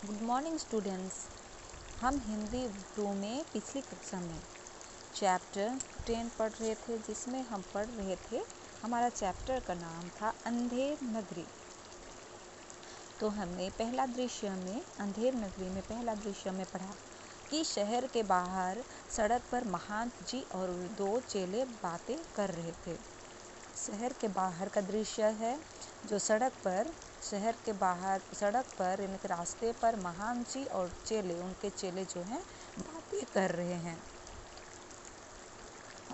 Good morning students. हम हिंदी 2 में पिछली कक्षा में चैप्टर 10 पढ़ रहे थे, जिसमें हम पढ़ रहे थे, हमारा चैप्टर का नाम था अंधेर नगरी। तो हमने पहला दृश्य में अंधेर नगरी में पहला दृश्य में पढ़ा कि शहर के बाहर सड़क पर महंत जी और 2 चेले बातें कर रहे थे। शहर के बाहर का दृश्य है, जो शहर के बाहर सड़क पर यानी कि रास्ते पर महान जी और उनके चेले जो हैं बातें कर रहे हैं।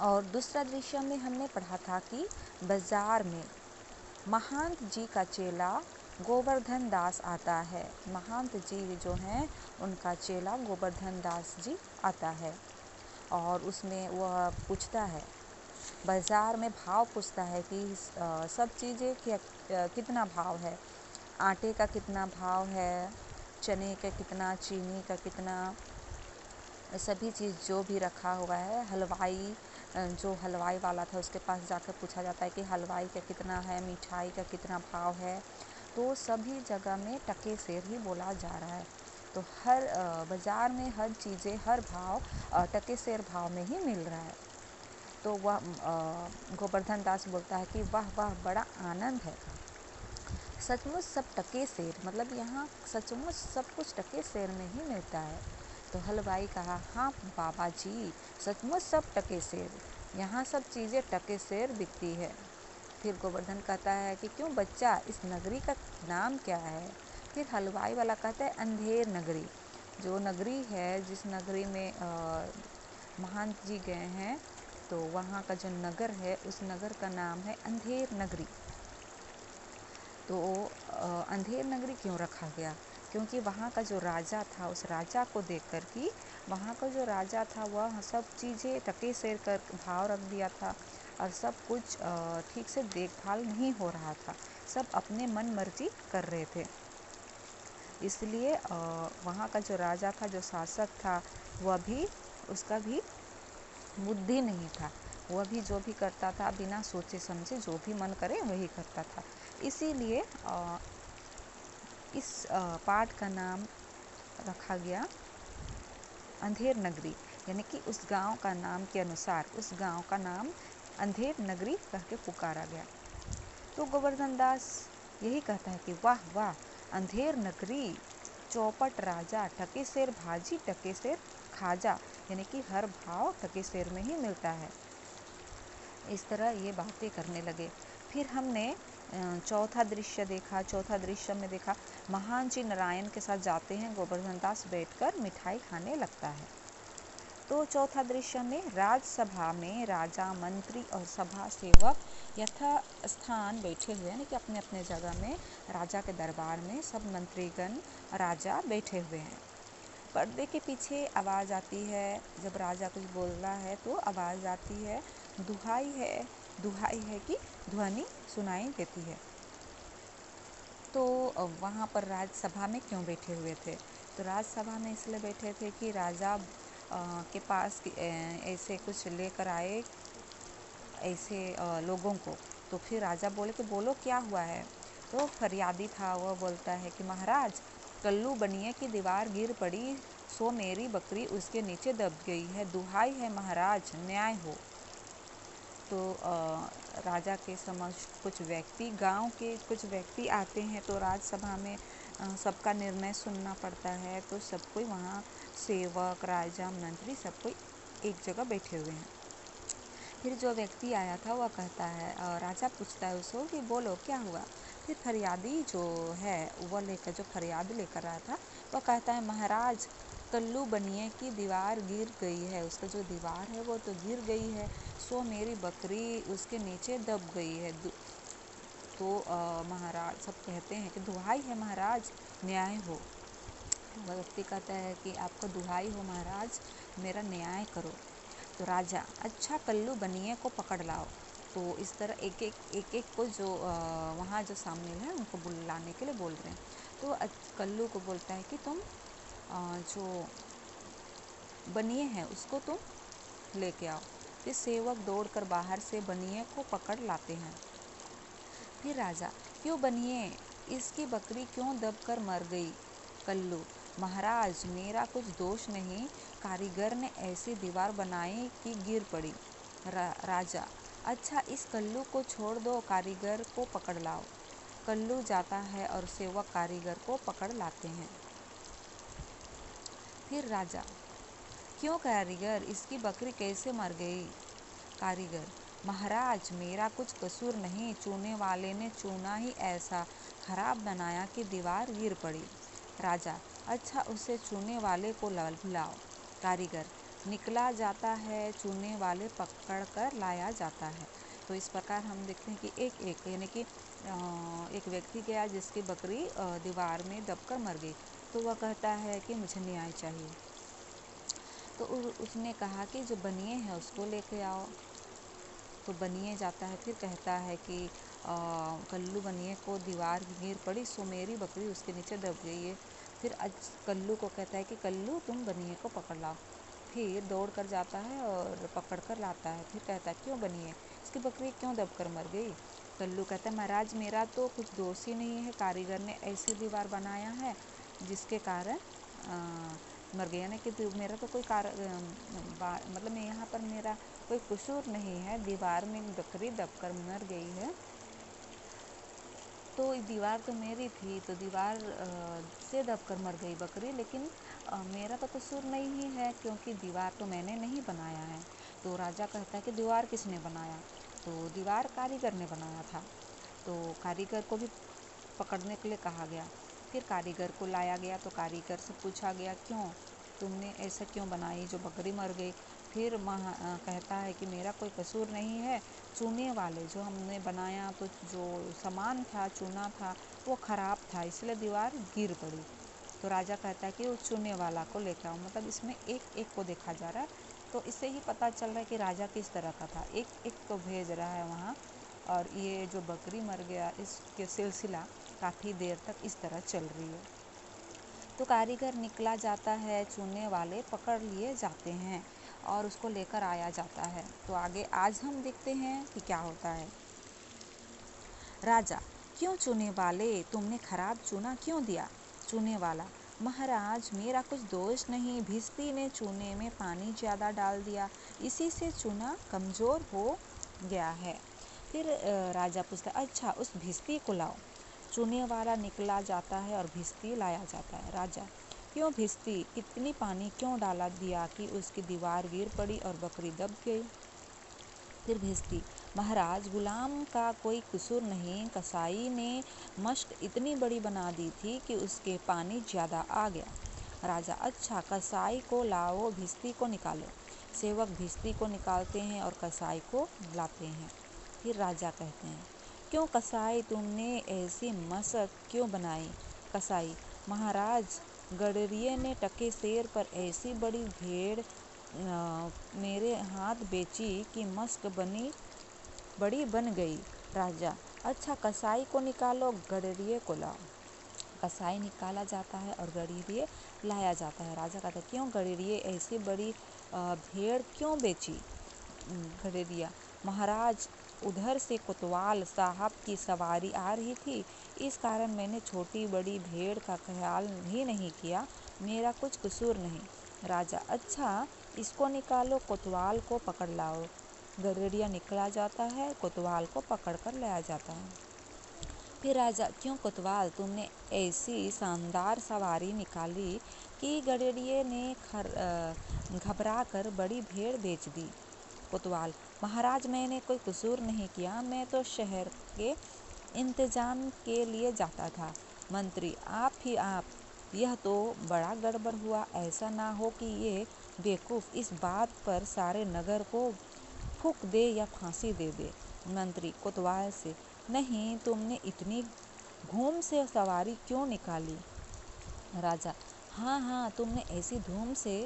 और दूसरा दृश्य में हमने पढ़ा था कि बाजार में महंत जी का चेला गोवर्धन दास आता है। महंत जी जो हैं उनका चेला गोवर्धन दास जी आता है और उसमें वह पूछता है, बाज़ार में भाव पूछता है कि सब चीज़ें कितना भाव है, आटे का कितना भाव है, चने का कितना, चीनी का कितना, सभी चीज़ जो भी रखा हुआ है। जो हलवाई वाला था उसके पास जाकर पूछा जाता है कि हलवाई का कितना है, मिठाई का कितना भाव है। तो सभी जगह में टके सेर ही बोला जा रहा है। तो हर बाज़ार में हर चीज़ें हर भाव टके सेर भाव में ही मिल रहा है। तो वह गोवर्धन दास बोलता है कि वाह वाह, बड़ा आनंद है, सचमुच सब टके सेर, मतलब यहाँ सचमुच सब कुछ टके सेर में ही मिलता है। तो हलवाई कहा, हाँ बाबा जी, सचमुच सब टके सेर, यहाँ सब चीज़ें टके सेर बिकती है। फिर गोवर्धन कहता है कि क्यों बच्चा, इस नगरी का नाम क्या है? फिर हलवाई वाला कहता है अंधेर नगरी। जो नगरी है, जिस नगरी में महंत जी गए हैं, तो वहाँ का जो नगर है उस नगर का नाम है अंधेर नगरी। तो अंधेर नगरी क्यों रखा गया? क्योंकि वहाँ का जो राजा था, उस राजा को देखकर कि वहाँ का जो राजा था वह सब चीज़ें टके सेर कर भाव रख दिया था और सब कुछ ठीक से देखभाल नहीं हो रहा था, सब अपने मन मर्जी कर रहे थे। इसलिए वहाँ का जो राजा था, जो शासक था, उसका भी बुद्धि नहीं था। वह भी जो भी करता था बिना सोचे समझे, जो भी मन करे वही करता था। इसीलिए इस पाठ का नाम रखा गया अंधेर नगरी, यानी कि उस गांव का नाम के अनुसार उस गांव का नाम अंधेर नगरी कह के पुकारा गया। तो गोवर्धन दास यही कहता है कि वाह वाह, अंधेर नगरी, चौपट राजा, टके सेर भाजी टके सेर खाजा, यानी कि हर भाव टके सेर में ही मिलता है। इस तरह ये बातें करने लगे। फिर हमने चौथा दृश्य देखा। चौथा दृश्य में देखा, महान जी नारायण के साथ जाते हैं, गोवर्धन दास बैठकर मिठाई खाने लगता है। तो चौथा दृश्य में राजसभा में राजा, मंत्री और सभा सेवक यथा स्थान बैठे हुए हैं, कि अपने अपने जगह में राजा के दरबार में सब मंत्रीगण, राजा बैठे हुए हैं। पर्दे के पीछे आवाज़ आती है, जब राजा कुछ बोल रहा है तो आवाज़ आती है, दुहाई है कि ध्वनि सुनाई देती है। तो वहाँ पर राजसभा में क्यों बैठे हुए थे? तो राजसभा में इसलिए बैठे थे कि राजा के पास ऐसे कुछ लेकर आए ऐसे लोगों को। तो फिर राजा बोले कि बोलो क्या हुआ है? तो फरियादी था, वह बोलता है कि महाराज, कल्लू बनिए की दीवार गिर पड़ी, सो मेरी बकरी उसके नीचे दब गई है, दुहाई है महाराज, न्याय हो। तो राजा के समक्ष गांव के कुछ व्यक्ति आते हैं। तो राजसभा में सबका निर्णय सुनना पड़ता है। तो सब कोई वहाँ, सेवक, राजा, मंत्री, सब कोई एक जगह बैठे हुए हैं। फिर जो व्यक्ति आया था वह कहता है, राजा पूछता है उसको कि बोलो क्या हुआ? फिर फरियादी जो है वह जो फरियाद लेकर आया था, वह कहता है, महाराज, कल्लू बनिए की दीवार गिर गई है, उसका जो दीवार है वो तो गिर गई है, सो मेरी बकरी उसके नीचे दब गई है। तो महाराज सब कहते हैं कि दुहाई है महाराज, न्याय हो। वह व्यक्ति कहता है कि आपको दुहाई हो महाराज, मेरा न्याय करो। तो राजा, अच्छा कल्लू बनिए को पकड़ लाओ। तो इस तरह एक एक को जो वहाँ जो सामने है उनको बुलाने के लिए बोल रहे हैं। तो कल्लू को बोलता है कि तुम जो बनिए हैं उसको तुम लेके आओ। फिर सेवक दौड़कर बाहर से बनिए को पकड़ लाते हैं। फिर राजा, क्यों बनिए, इसकी बकरी क्यों दबकर मर गई? कल्लू, महाराज मेरा कुछ दोष नहीं, कारीगर ने ऐसी दीवार बनाई कि गिर पड़ी। राजा, अच्छा इस कल्लू को छोड़ दो, कारीगर को पकड़ लाओ। कल्लू जाता है और सेवक कारीगर को पकड़ लाते हैं। फिर राजा, क्यों कारीगर, इसकी बकरी कैसे मर गई? कारीगर, महाराज मेरा कुछ कसूर नहीं, चूने वाले ने चूना ही ऐसा खराब बनाया कि दीवार गिर पड़ी। राजा, अच्छा उसे चूने वाले को बुलाओ। कारीगर, निकला जाता है, चूने वाले पकड़ कर लाया जाता है। तो इस प्रकार हम देखते हैं कि एक यानी कि एक व्यक्ति गया जिसकी बकरी दीवार में दबकर मर गई, तो वह कहता है कि मुझे न्याय चाहिए। तो उसने कहा कि जो बनिए हैं उसको लेके आओ। तो बनिए जाता है, फिर कहता है कि कल्लू बनिए को दीवार गिर पड़ी, सो मेरी बकरी उसके नीचे दब गई है। फिर कल्लू को कहता है कि कल्लू तुम बनिए को पकड़ लाओ। फिर दौड़ कर जाता है और पकड़ कर लाता है। फिर कहता है क्यों बनिए, इसकी बकरी क्यों दब कर मर गई? कल्लू कहता है महाराज मेरा तो कुछ दोष ही नहीं है, कारीगर ने ऐसी दीवार बनाया है जिसके कारण मर गई, यानी कि मेरा तो कोई मतलब यहाँ पर मेरा कोई कसूर नहीं है, दीवार में बकरी दबकर मर गई है, तो दीवार तो मेरी थी, तो दीवार से दबकर मर गई बकरी, लेकिन मेरा तो कसूर नहीं ही है क्योंकि दीवार तो मैंने नहीं बनाया है। तो राजा कहता है कि दीवार किसने बनाया? तो दीवार कारीगर ने बनाया था। तो कारीगर को भी पकड़ने के लिए कहा गया। फिर कारीगर को लाया गया, तो कारीगर से पूछा गया क्यों तुमने ऐसा क्यों बनाई जो बकरी मर गई? फिर कहता है कि मेरा कोई कसूर नहीं है, चूने वाले जो हमने बनाया तो जो सामान था, चूना था, वो ख़राब था, इसलिए दीवार गिर पड़ी। तो राजा कहता है कि उस चूने वाला को लेकर आओ। मतलब इसमें एक एक को देखा जा रहा है, तो इससे ही पता चल रहा है कि राजा किस तरह का था, एक एक को भेज रहा है वहाँ। और ये जो बकरी मर गया इसके सिलसिला काफ़ी देर तक इस तरह चल रही है। तो कारीगर निकला जाता है, चूने वाले पकड़ लिए जाते हैं और उसको लेकर आया जाता है। तो आगे आज हम देखते हैं कि क्या होता है। राजा, क्यों चूने वाले, तुमने खराब चूना क्यों दिया? चूने वाला, महाराज मेरा कुछ दोष नहीं, भिस्ती ने चूने में पानी ज़्यादा डाल दिया, इसी से चूना कमज़ोर हो गया है। फिर राजा पूछता, अच्छा उस भिस्ती को लाओ। चूने वाला निकला जाता है और भिस्ती लाया जाता है। राजा, क्यों भिस्ती, इतनी पानी क्यों डाला दिया कि उसकी दीवार गिर पड़ी और बकरी दब गई? फिर भिस्ती, महाराज गुलाम का कोई कसूर नहीं, कसाई ने मश्क इतनी बड़ी बना दी थी कि उसके पानी ज़्यादा आ गया। राजा, अच्छा कसाई को लाओ, भिस्ती को निकालो। सेवक भिस्ती को निकालते हैं और कसाई को लाते हैं। फिर राजा कहते हैं, क्यों कसाई तुमने ऐसी मशक क्यों बनाई? कसाई, महाराज गडरिये ने टके शेर पर ऐसी बड़ी भेड़ मेरे हाथ बेची कि मश्क बड़ी बन गई। राजा, अच्छा कसाई को निकालो, गडरिये को लाओ। कसाई निकाला जाता है और गडरिये लाया जाता है। राजा कहता है, क्यों गडरिये ऐसी बड़ी भेड़ क्यों बेची? गडरिया, महाराज उधर से कोतवाल साहब की सवारी आ रही थी, इस कारण मैंने छोटी बड़ी भेड़ का ख्याल भी नहीं किया, मेरा कुछ कसूर नहीं। राजा, अच्छा इसको निकालो, कोतवाल को पकड़ लाओ। गडरिया निकला जाता है, कोतवाल को पकड़ कर लाया जाता है। फिर राजा, क्यों कोतवाल तुमने ऐसी शानदार सवारी निकाली कि गडरिये ने घबरा कर बड़ी भेड़ बेच दी। कोतवाल, महाराज मैंने कोई कसूर नहीं किया, मैं तो शहर के इंतजाम के लिए जाता था। मंत्री, आप, यह तो बड़ा गड़बड़ हुआ, ऐसा ना हो कि ये बेवकूफ़ इस बात पर सारे नगर को फूंक दे या फांसी दे दे। मंत्री कोतवाल से, नहीं, तुमने इतनी धूम से सवारी क्यों निकाली? राजा, हाँ, तुमने ऐसी धूम से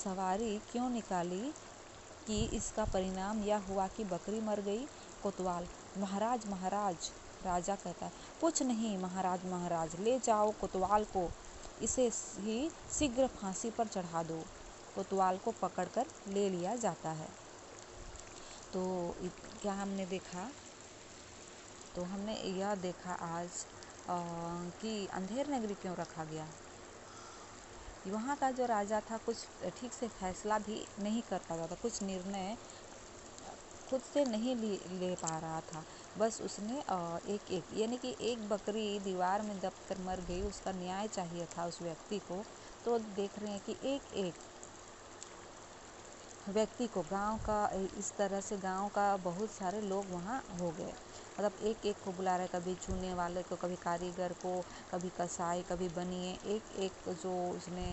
सवारी क्यों निकाली कि इसका परिणाम यह हुआ कि बकरी मर गई। कोतवाल, महाराज। राजा कहता है, कुछ नहीं महाराज, ले जाओ कोतवाल को, इसे ही शीघ्र फांसी पर चढ़ा दो। कोतवाल को पकड़कर ले लिया जाता है। तो क्या हमने देखा? तो हमने यह देखा आज कि अंधेर नगरी क्यों रखा गया। वहाँ का जो राजा था कुछ ठीक से फैसला भी नहीं कर पाता था, कुछ निर्णय खुद से नहीं ले पा रहा था। बस उसने एक एक यानी कि एक बकरी दीवार में दब कर मर गई, उसका न्याय चाहिए था उस व्यक्ति को। तो देख रहे हैं कि एक एक व्यक्ति को गांव का इस तरह से गांव का बहुत सारे लोग वहाँ हो गए, मतलब एक एक को बुला रहे, कभी चूने वाले को, कभी कारीगर को, कभी कसाई, कभी बनिए, एक एक जो उसने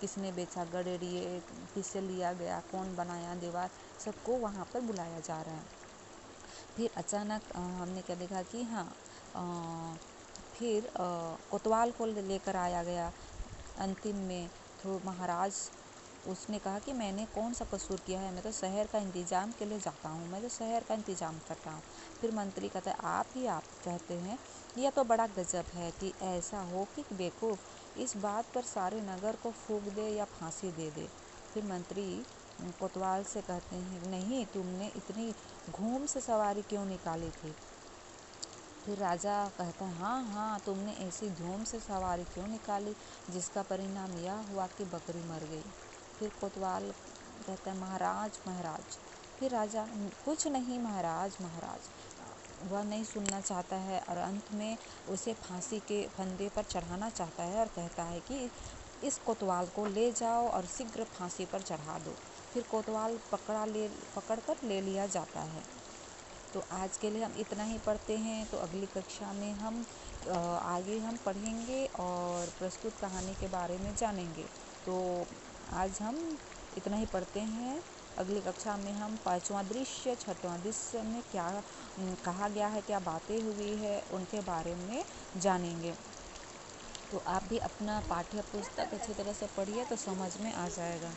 किसने बेचा गडेरिए, किससे लिया गया, कौन बनाया दीवार, सबको वहाँ पर बुलाया जा रहा है। फिर अचानक हमने क्या देखा कि हाँ, फिर कोतवाल को लेकर आया गया अंतिम में। तो महाराज उसने कहा कि मैंने कौन सा कसूर किया है, मैं तो शहर का इंतज़ाम के लिए जाता हूँ, मैं तो शहर का इंतज़ाम करता हूँ। फिर मंत्री कहता है आप कहते हैं, यह तो बड़ा गजब है कि ऐसा हो कि बेवकूफ़ इस बात पर सारे नगर को फूंक दे या फांसी दे दे। फिर मंत्री कोतवाल से कहते हैं नहीं, तुमने इतनी घूम से सवारी क्यों निकाली थी। फिर राजा कहता है हाँ हाँ, तुमने ऐसी धूम से सवारी क्यों निकाली जिसका परिणाम यह हुआ कि बकरी मर गई। फिर कोतवाल कहता है महाराज महाराज। फिर राजा कुछ नहीं महाराज महाराज, वह नहीं सुनना चाहता है और अंत में उसे फांसी के फंदे पर चढ़ाना चाहता है और कहता है कि इस कोतवाल को ले जाओ और शीघ्र फांसी पर चढ़ा दो। फिर कोतवाल पकड़ कर ले लिया जाता है। तो आज के लिए हम इतना ही पढ़ते हैं, तो अगली कक्षा में हम आगे हम पढ़ेंगे और प्रस्तुत कहानी के बारे में जानेंगे। तो आज हम इतना ही पढ़ते हैं, अगली कक्षा में हम 5वां दृश्य 6वां दृश्य में क्या कहा गया है, क्या बातें हुई है, उनके बारे में जानेंगे। तो आप भी अपना पाठ्य पुस्तक अच्छी तरह से पढ़िए तो समझ में आ जाएगा।